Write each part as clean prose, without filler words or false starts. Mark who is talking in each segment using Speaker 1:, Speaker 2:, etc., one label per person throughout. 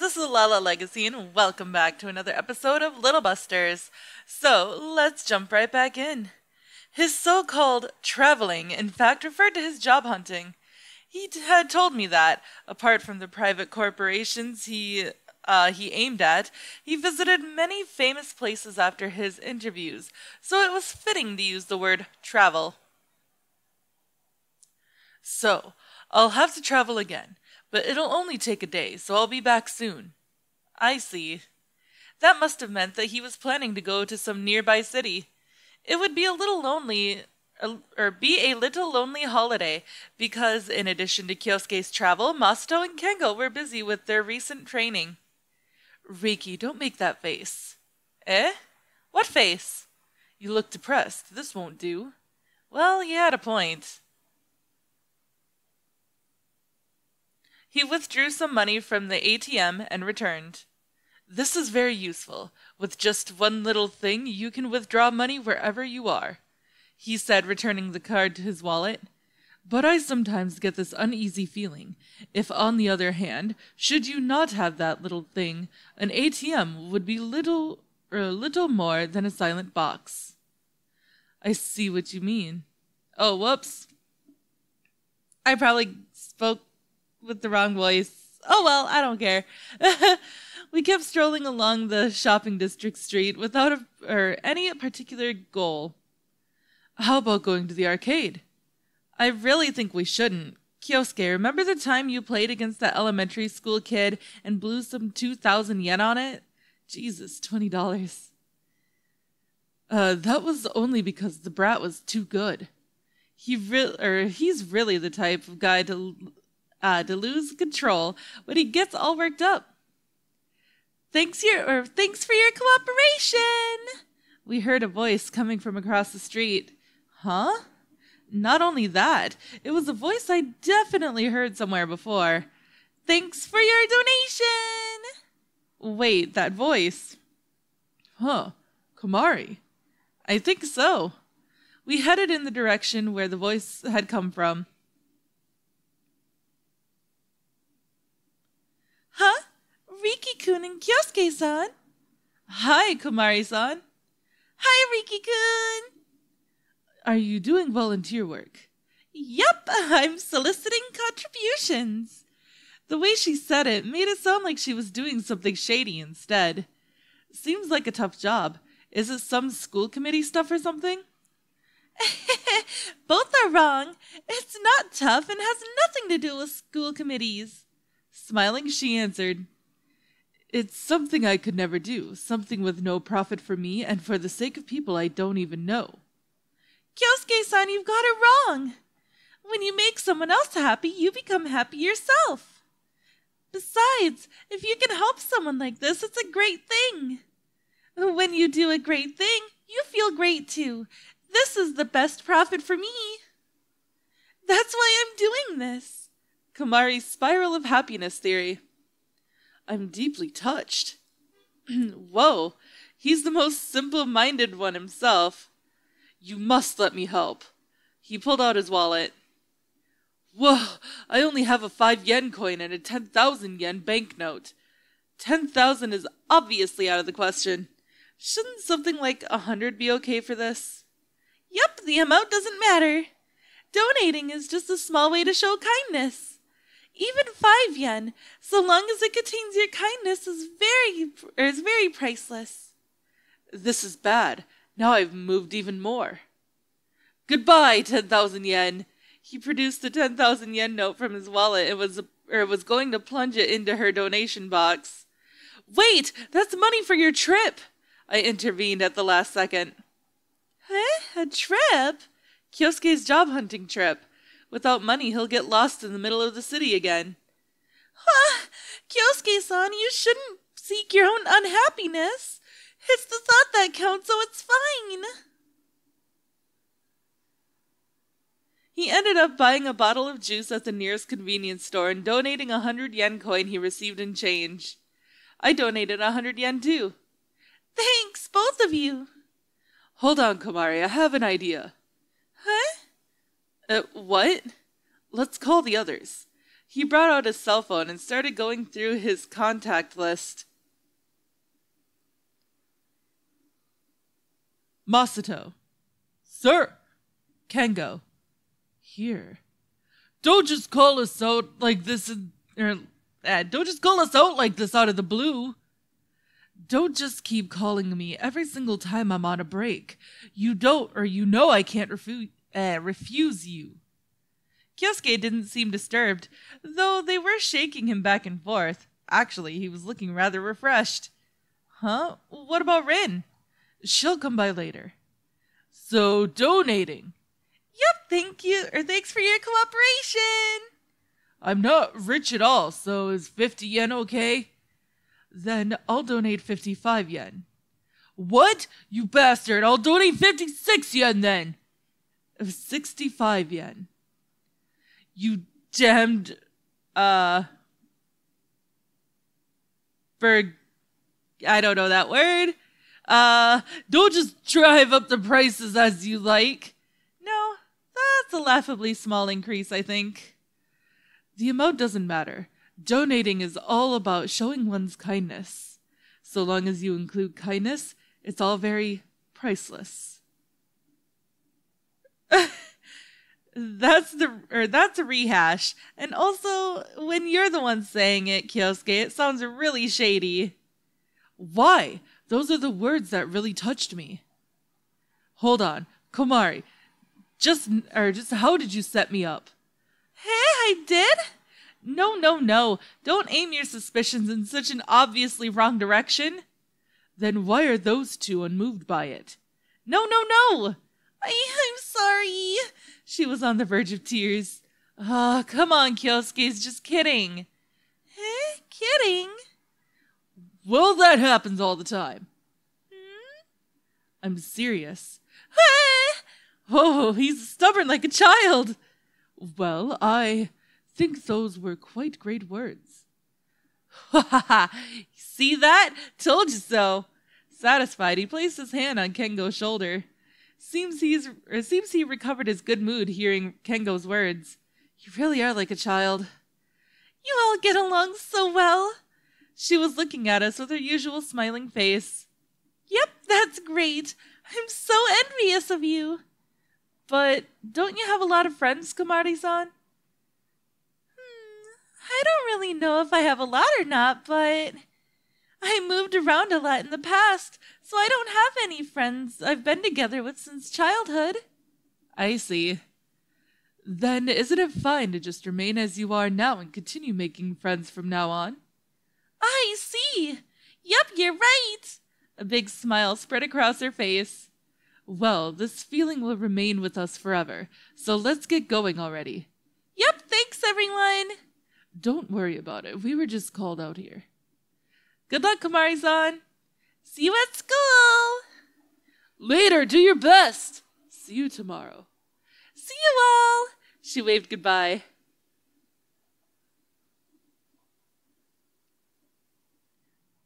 Speaker 1: this is Lala Legacy, and welcome back to another episode of Little Busters. So, let's jump right back in. His so-called traveling, in fact, referred to his job hunting. He had told me that, apart from the private corporations he aimed at, he visited many famous places after his interviews, so it was fitting to use the word travel. So, I'll have to travel again, but it'll only take a day, so I'll be back soon. I see. That must have meant that he was planning to go to some nearby city. It would be a little lonely holiday, because in addition to Kyosuke's travel, Masato and Kengo were busy with their recent training. Riki, don't make that face. Eh? What face? You look depressed. This won't do. Well, you had a point. He withdrew some money from the ATM and returned. This is very useful. With just one little thing, you can withdraw money wherever you are, he said, returning the card to his wallet. But I sometimes get this uneasy feeling. If, on the other hand, should you not have that little thing, an ATM would be little more than a silent box. I see what you mean. Oh, whoops. I probably spoke with the wrong voice. Oh well, I don't care. We kept strolling along the shopping district street without any particular goal. How about going to the arcade? I really think we shouldn't. Kyosuke, remember the time you played against that elementary school kid and blew some 2,000 yen on it? Jesus, $20. That was only because the brat was too good. He's really the type of guy to lose control when he gets all worked up. Thanks for your cooperation! We heard a voice coming from across the street. Huh? Not only that, it was a voice I definitely heard somewhere before. Thanks for your donation! Wait, that voice. Huh, Komari. I think so. We headed in the direction where the voice had come from. Huh? Riki-kun and Kyosuke-san? Hi, Komari-san. Hi, Riki-kun. Are you doing volunteer work? Yep, I'm soliciting contributions. The way she said it made it sound like she was doing something shady instead. Seems like a tough job. Is it some school committee stuff or something? Both are wrong. It's not tough and has nothing to do with school committees. Smiling, she answered, It's something I could never do, something with no profit for me and for the sake of people I don't even know. Kyosuke-san, you've got it wrong. When you make someone else happy, you become happy yourself. Besides, if you can help someone like this, it's a great thing. When you do a great thing, you feel great too. This is the best profit for me. That's why I'm doing this. Komari's spiral of happiness theory. I'm deeply touched. Whoa, he's the most simple-minded one himself. You must let me help. He pulled out his wallet. Whoa, I only have a 5 yen coin and a 10,000 yen banknote. 10,000 is obviously out of the question. Shouldn't something like 100 be okay for this? Yep, the amount doesn't matter. Donating is just a small way to show kindness. Even 5 yen, so long as it contains your kindness, is very priceless. This is bad. Now I've moved even more. Goodbye, 10,000 yen. He produced a 10,000 yen note from his wallet and was going to plunge it into her donation box. Wait, that's money for your trip, I intervened at the last second. Huh? A trip? Kyosuke's job hunting trip. Without money, he'll get lost in the middle of the city again. Huh? Kyosuke-san, you shouldn't seek your own unhappiness. It's the thought that counts, so it's fine. He ended up buying a bottle of juice at the nearest convenience store and donating a 100 yen coin he received in change. I donated 100 yen too. Thanks, both of you. Hold on, Komari, I have an idea. Huh? What? Let's call the others. He brought out his cell phone and started going through his contact list. Masato. Sir. Kengo. Here. Don't just call us out like this don't just call us out like this out of the blue. Don't just keep calling me every single time I'm on a break. You don't, or you know I can't refuse you. Kyosuke didn't seem disturbed, though they were shaking him back and forth. Actually, he was looking rather refreshed. Huh? What about Rin? She'll come by later. So, donating. Yep, thanks for your cooperation. I'm not rich at all, so is 50 yen okay? Then I'll donate 55 yen. What? You bastard! I'll donate 56 yen then! 65 yen. You damned, I don't know that word. Don't just drive up the prices as you like. No, that's a laughably small increase, I think. The amount doesn't matter. Donating is all about showing one's kindness. So long as you include kindness, it's all very priceless. That's a rehash. And also, when you're the one saying it, Kyosuke, it sounds really shady. Why? Those are the words that really touched me. Hold on, Komari. Just how did you set me up? Hey, I did? No. Don't aim your suspicions in such an obviously wrong direction. Then why are those two unmoved by it? No. I'm sorry. She was on the verge of tears. Oh, come on, Kyosuke's just kidding. Kidding? Well, that happens all the time. I'm serious. Oh, he's stubborn like a child. Well, I think those were quite great words. Ha ha ha! See that? Told you so. Satisfied, he placed his hand on Kengo's shoulder. Seems he recovered his good mood hearing Kengo's words. You really are like a child. You all get along so well. She was looking at us with her usual smiling face. Yep, that's great. I'm so envious of you. But don't you have a lot of friends, Komari-san? I don't really know if I have a lot or not, but I moved around a lot in the past, so I don't have any friends I've been together with since childhood. I see. Then isn't it fine to just remain as you are now and continue making friends from now on? I see. Yep, you're right. A big smile spread across her face. Well, this feeling will remain with us forever, so let's get going already. Yep, thanks everyone. Don't worry about it. We were just called out here. Good luck, Komari-san. See you at school. Later, do your best. See you tomorrow. See you all. She waved goodbye.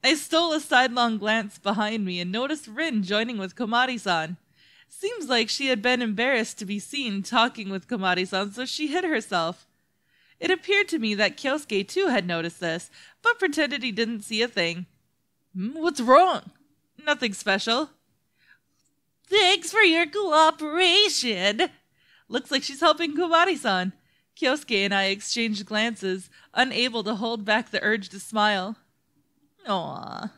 Speaker 1: I stole a sidelong glance behind me and noticed Rin joining with Komari-san. Seems like she had been embarrassed to be seen talking with Komari-san, so she hid herself. It appeared to me that Kyosuke too had noticed this, but pretended he didn't see a thing. What's wrong? Nothing special. Thanks for your cooperation. Looks like she's helping Komari-san. Kyosuke and I exchanged glances, unable to hold back the urge to smile. Aww.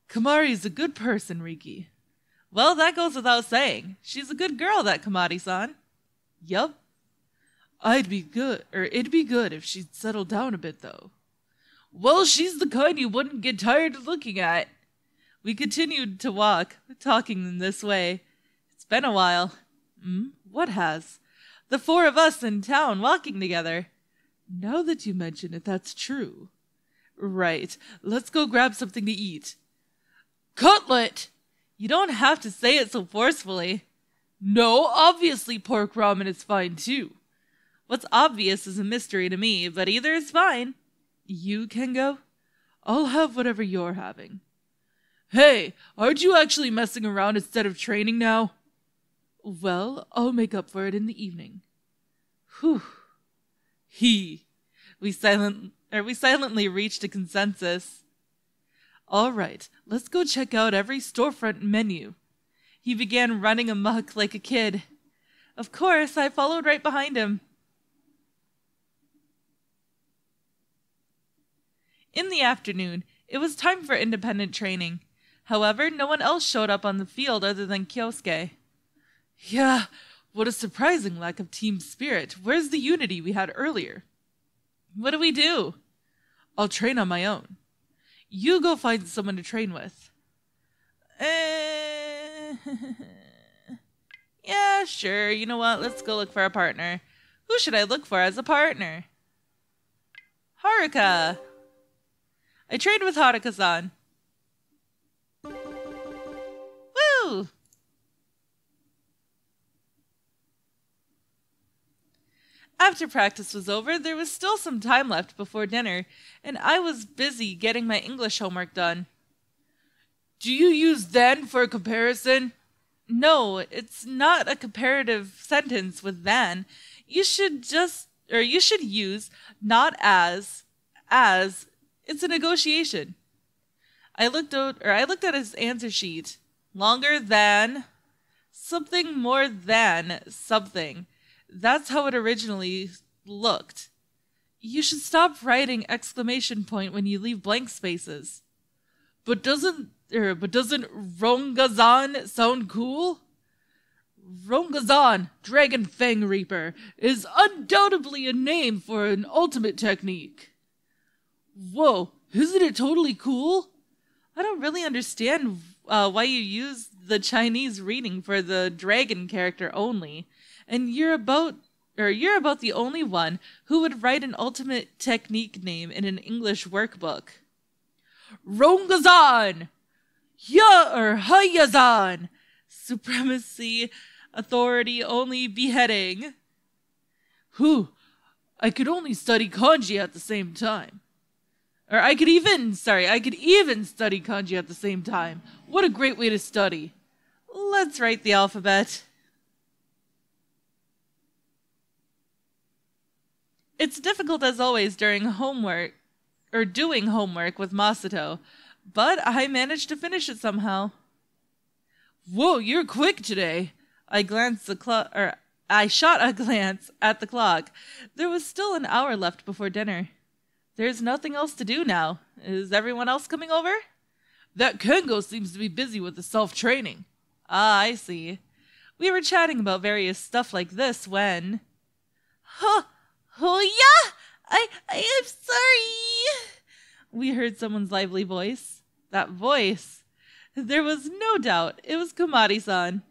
Speaker 1: Komari's a good person, Riki. Well, that goes without saying. She's a good girl, that Komari-san. Yup. It'd be good if she'd settle down a bit, though. Well, she's the kind you wouldn't get tired of looking at. We continued to walk, talking in this way. It's been a while. What has? The four of us in town walking together. Now that you mention it, that's true. Right, let's go grab something to eat. Cutlet! You don't have to say it so forcefully. No, obviously pork ramen is fine too. What's obvious is a mystery to me, but either is fine. You can go? I'll have whatever you're having. Hey, aren't you actually messing around instead of training now? Well, I'll make up for it in the evening. Whew. He. We silently reached a consensus. All right, let's go check out every storefront menu. He began running amok like a kid. Of course, I followed right behind him. In the afternoon, it was time for independent training. However, no one else showed up on the field other than Kyosuke. Yeah, what a surprising lack of team spirit. Where's the unity we had earlier? What do we do? I'll train on my own. You go find someone to train with. Yeah, sure. You know what? Let's go look for a partner. Who should I look for as a partner? Haruka. I trained with Haruka-san. Woo! After practice was over, there was still some time left before dinner, and I was busy getting my English homework done. Do you use then for a comparison? No, it's not a comparative sentence with than. You should use not as. It's a negotiation. I looked at his answer sheet. Longer than something, more than something. That's how it originally looked. You should stop writing exclamation point when you leave blank spaces. But doesn't Rongazan sound cool? Rongazan, Dragon Fang Reaper, is undoubtedly a name for an ultimate technique. Whoa, isn't it totally cool? I don't really understand why you use the Chinese reading for the dragon character only, and you're about the only one who would write an ultimate technique name in an English workbook. Rongazan! Hayazan! Supremacy, authority, only beheading. I could only study kanji at the same time. I could even study kanji at the same time. What a great way to study. Let's write the alphabet. It's difficult as always during doing homework with Masato, but I managed to finish it somehow. Whoa, you're quick today. I shot a glance at the clock. There was still an hour left before dinner. There's nothing else to do now. Is everyone else coming over? That Kengo seems to be busy with the self-training. Ah, I see. We were chatting about various stuff like this when... Oh yeah! I'm sorry! We heard someone's lively voice. That voice. There was no doubt it was Komari-san.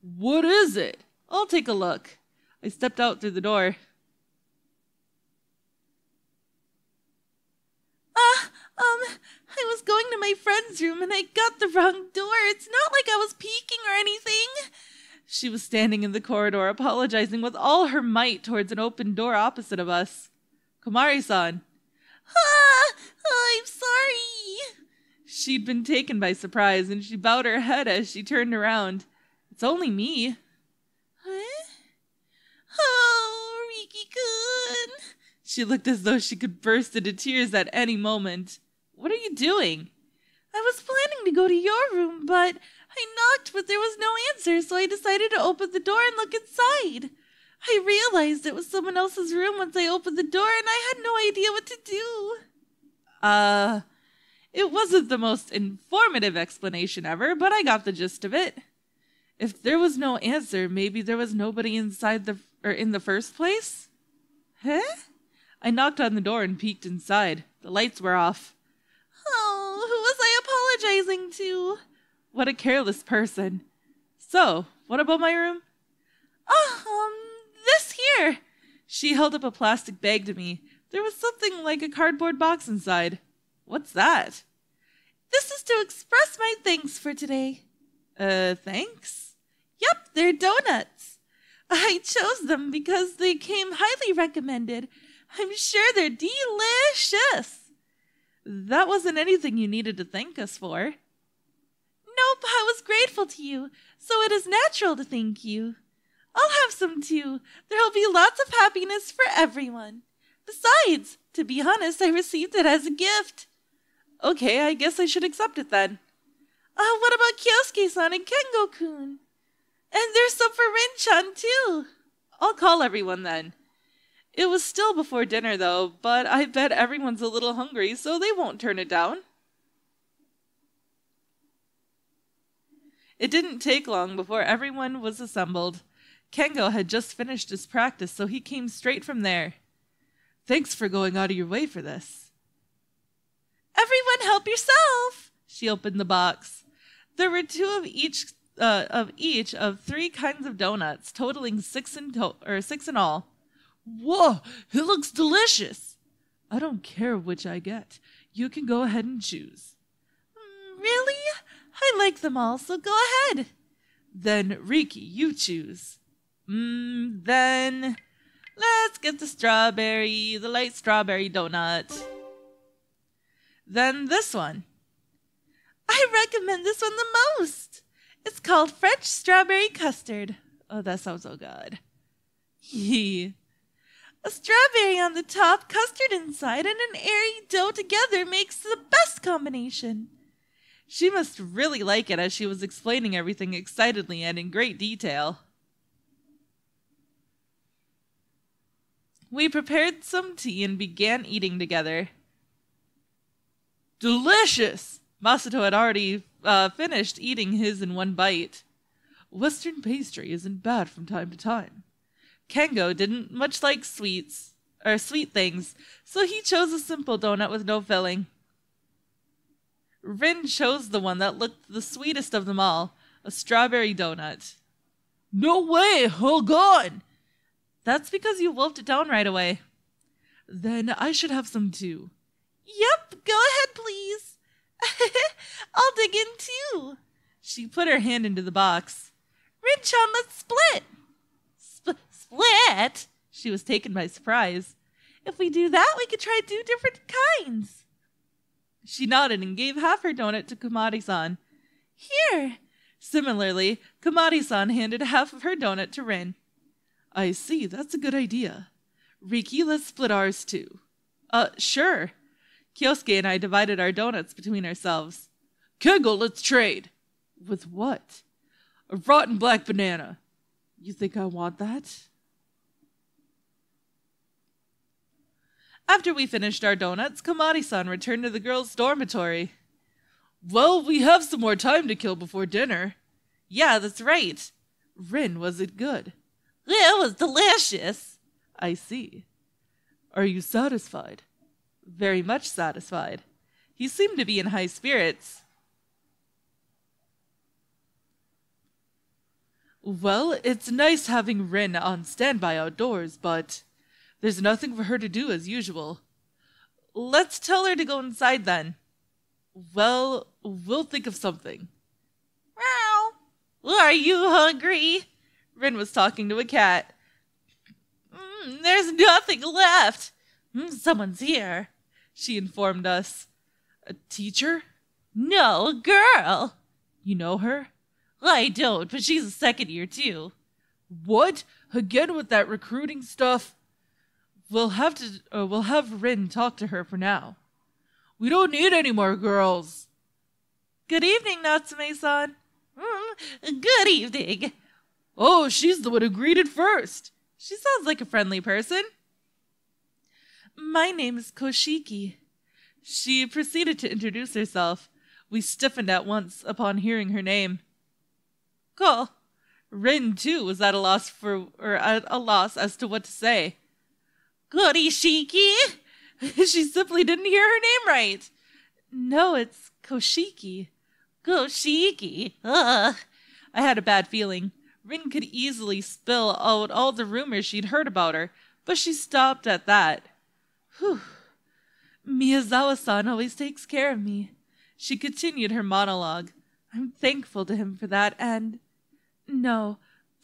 Speaker 1: What is it? I'll take a look. I stepped out through the door. I was going to my friend's room and I got the wrong door. It's not like I was peeking or anything. She was standing in the corridor, apologizing with all her might towards an open door opposite of us. Komari-san. I'm sorry. She'd been taken by surprise, and she bowed her head as she turned around. It's only me. Huh? Oh, Riki-kun. She looked as though she could burst into tears at any moment. What are you doing? I was planning to go to your room, but I knocked, but there was no answer, so I decided to open the door and look inside. I realized it was someone else's room once I opened the door, and I had no idea what to do. It wasn't the most informative explanation ever, but I got the gist of it. If there was no answer, maybe there was nobody inside in the first place? Huh? I knocked on the door and peeked inside. The lights were off. Oh, who was I apologizing to? What a careless person. So, what about my room? This here. She held up a plastic bag to me. There was something like a cardboard box inside. What's that? This is to express my thanks for today. Thanks? Yep, they're donuts. I chose them because they came highly recommended. I'm sure they're delicious. That wasn't anything you needed to thank us for. Nope, I was grateful to you, so it is natural to thank you. I'll have some too. There'll be lots of happiness for everyone. Besides, to be honest, I received it as a gift. Okay, I guess I should accept it then. What about Kyosuke-san and Kengo-kun? And there's some for Rin-chan too. I'll call everyone then. It was still before dinner though, but I bet everyone's a little hungry, so they won't turn it down. It didn't take long before everyone was assembled. Kengo had just finished his practice, so he came straight from there. Thanks for going out of your way for this. Everyone help yourself! She opened the box. There were two of each of 3 kinds of donuts, totaling 6 in all. Whoa, it looks delicious! I don't care which I get. You can go ahead and choose. Really? I like them all, so go ahead. Then, Riki, you choose. Then let's get the light strawberry donut. Then this one. I recommend this one the most. It's called French strawberry custard. Oh, that sounds so good. Yee. A strawberry on the top, custard inside, and an airy dough together makes the best combination. She must really like it as she was explaining everything excitedly and in great detail. We prepared some tea and began eating together. Delicious! Masato had already finished eating his in one bite. Western pastry isn't bad from time to time. Kengo didn't much like sweet things, so he chose a simple donut with no filling. Rin chose the one that looked the sweetest of them all, a strawberry donut. No way! Hold on! That's because you wolfed it down right away. Then I should have some too. Yep, go ahead, please. I'll dig in too. She put her hand into the box. Rin-chan, let's split. Split? She was taken by surprise. If we do that, we could try 2 different kinds. She nodded and gave half her donut to Komari-san. Here. Similarly, Komari-san handed half of her donut to Rin. I see, that's a good idea. Riki, let's split ours too. Sure. Kyosuke and I divided our donuts between ourselves. Kengo, let's trade. With what? A rotten black banana. You think I want that? After we finished our donuts, Komari-san returned to the girls' dormitory. Well, we have some more time to kill before dinner. Yeah, that's right. Rin, was it good? It was delicious. I see. Are you satisfied? Very much satisfied. He seemed to be in high spirits. Well, it's nice having Rin on standby outdoors, but there's nothing for her to do as usual. Let's tell her to go inside then. Well, we'll think of something. Meow. Are you hungry? Rin was talking to a cat. There's nothing left. Someone's here, she informed us. A teacher? No, a girl. You know her? I don't, but she's a second year too. What? Again with that recruiting stuff? We'll have Rin talk to her for now. We don't need any more girls. Good evening, Natsume-san. Good evening. Oh, she's the one who greeted first. She sounds like a friendly person. My name is Koshiki. She proceeded to introduce herself. We stiffened at once upon hearing her name. Cool. Rin, too, was at a loss as to what to say. Korishiki? She simply didn't hear her name right. No, it's Koshiki. Koshiki? Ugh. I had a bad feeling. Rin could easily spill out all the rumors she'd heard about her, but she stopped at that. Whew. Miyazawa-san always takes care of me. She continued her monologue. I'm thankful to him for that, and... No,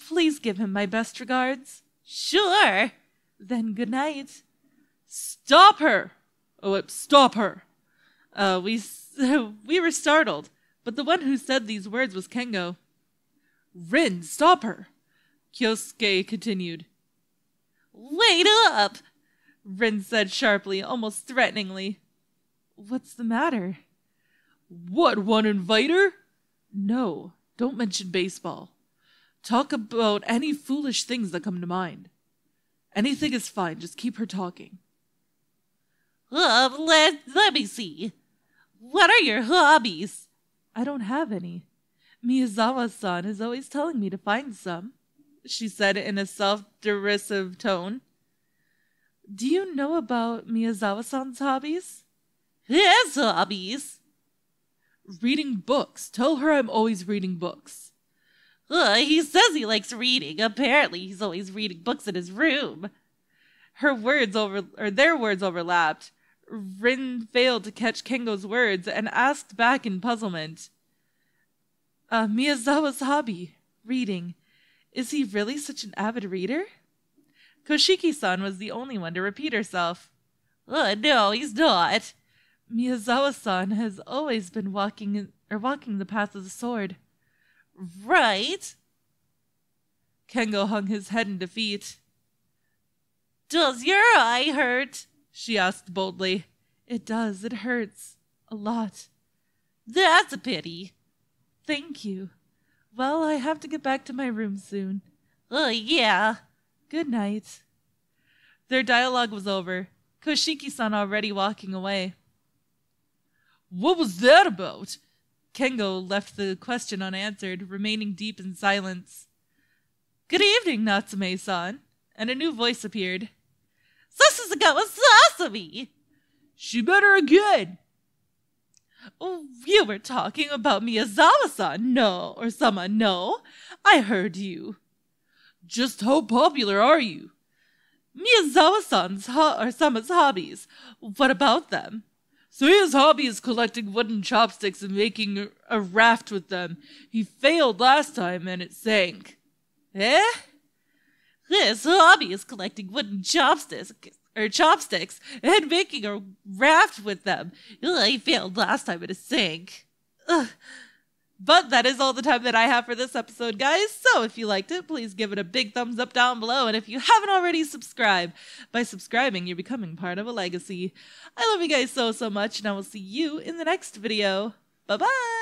Speaker 1: please give him my best regards. Sure. Then good night. Stop her! Oh, stop her! We were startled, but the one who said these words was Kengo. Rin, stop her! Kyosuke continued. Wait up! Rin said sharply, almost threateningly. What's the matter? What, one inviter? No, don't mention baseball. Talk about any foolish things that come to mind. Anything is fine, just keep her talking. Let me see. What are your hobbies? I don't have any. Miyazawa-san is always telling me to find some, she said in a self-derisive tone. Do you know about Miyazawa-san's hobbies? His hobbies? Reading books. Tell her I'm always reading books. He says he likes reading. Apparently he's always reading books in his room. Their words overlapped. Rin failed to catch Kengo's words and asked back in puzzlement. Miyazawa's hobby, reading. Is he really such an avid reader? Koshiki-san was the only one to repeat herself. No, he's not. Miyazawa-san has always been walking the path of the sword. Right? Kengo hung his head in defeat. Does your eye hurt? She asked boldly. It does. It hurts. A lot. That's a pity. Thank you. Well, I have to get back to my room soon. Yeah. Good night. Their dialogue was over. Koshiki-san already walking away. What was that about? Kengo left the question unanswered, remaining deep in silence. Good evening, Natsume-san. And a new voice appeared. Sasuke Sasami! She better again! Oh, you were talking about Miyazawa-san, no, or Sama, no. I heard you. Just how popular are you? Miyazawa-san's or Sama's hobbies. What about them? So his hobby is collecting wooden chopsticks and making a raft with them. He failed last time and it sank. Eh? His hobby is collecting wooden chopsticks and making a raft with them. He failed last time and it sank. Ugh. But that is all the time that I have for this episode, guys. So if you liked it, please give it a big thumbs up down below. And if you haven't already subscribed, by subscribing, you're becoming part of a legacy. I love you guys so much, and I will see you in the next video. Bye-bye!